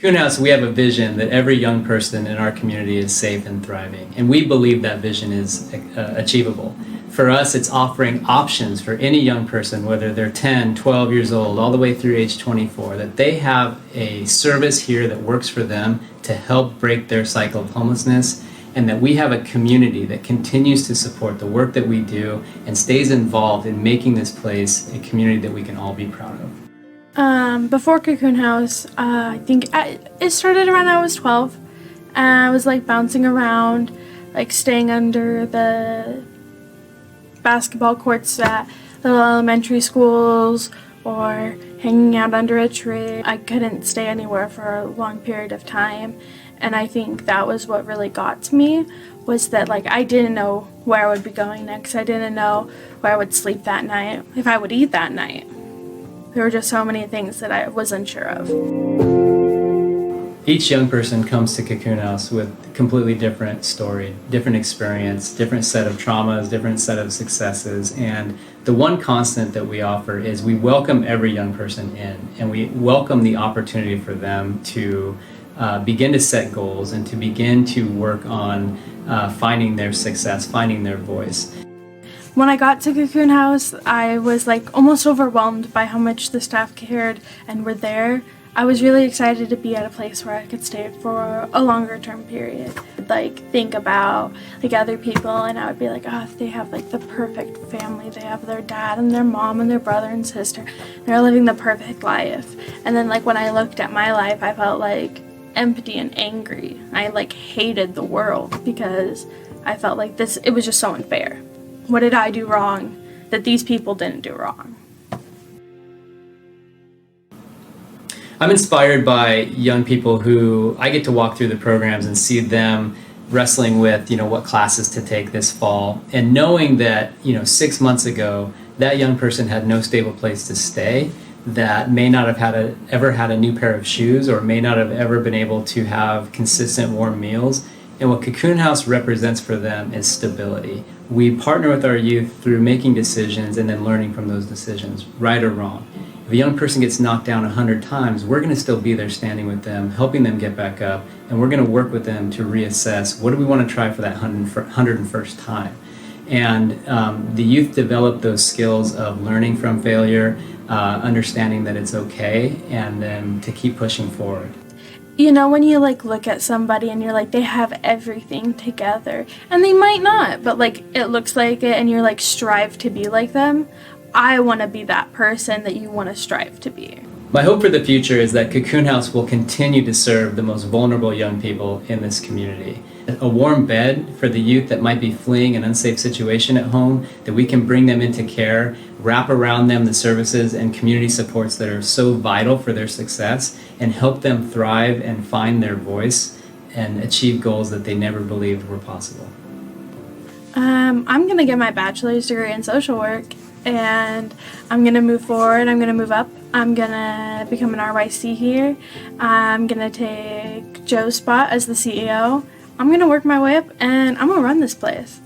Cocoon House, we have a vision that every young person in our community is safe and thriving, and we believe that vision is achievable. For us, it's offering options for any young person, whether they're 10, 12 years old, all the way through age 24, that they have a service here that works for them to help break their cycle of homelessness, and that we have a community that continues to support the work that we do and stays involved in making this place a community that we can all be proud of. Before Cocoon House, I think it started around I was 12. I was like bouncing around, like staying under the basketball courts at little elementary schools or hanging out under a tree. I couldn't stay anywhere for a long period of time, and I think that was what really got to me, was that like I didn't know where I would be going next. I didn't know where I would sleep that night, if I would eat that night. There were just so many things that I was unsure of. Each young person comes to Cocoon House with a completely different story, different experience, different set of traumas, different set of successes, and the one constant that we offer is we welcome every young person in, and we welcome the opportunity for them to begin to set goals and to begin to work on finding their success, finding their voice. When I got to Cocoon House, I was like almost overwhelmed by how much the staff cared and were there. I was really excited to be at a place where I could stay for a longer term period. Like think about like other people, and I would be like, oh, they have like the perfect family. They have their dad and their mom and their brother and sister. They're living the perfect life. And then like when I looked at my life, I felt like empty and angry. I like hated the world because I felt like it was just so unfair. What did I do wrong that these people didn't do wrong? I'm inspired by young people who I get to walk through the programs and see them wrestling with, what classes to take this fall, and knowing that, 6 months ago, that young person had no stable place to stay, that may not have ever had a new pair of shoes, or may not have ever been able to have consistent warm meals. And what Cocoon House represents for them is stability. We partner with our youth through making decisions and then learning from those decisions, right or wrong. If a young person gets knocked down 100 times, we're going to still be there standing with them, helping them get back up, and we're going to work with them to reassess what do we want to try for that 101st time. And the youth develop those skills of learning from failure, understanding that it's okay, and then to keep pushing forward. When you like look at somebody and you're like, they have everything together, and they might not, but like it looks like it, and you're like strive to be like them. I want to be that person that you want to strive to be. My hope for the future is that Cocoon House will continue to serve the most vulnerable young people in this community. A warm bed for the youth that might be fleeing an unsafe situation at home, that we can bring them into care, wrap around them the services and community supports that are so vital for their success, and help them thrive and find their voice and achieve goals that they never believed were possible. I'm going to get my bachelor's degree in social work, and I'm going to move forward. I'm going to move up. I'm going to become an RYC here. I'm going to take Joe's spot as the CEO. I'm going to work my way up, and I'm going to run this place.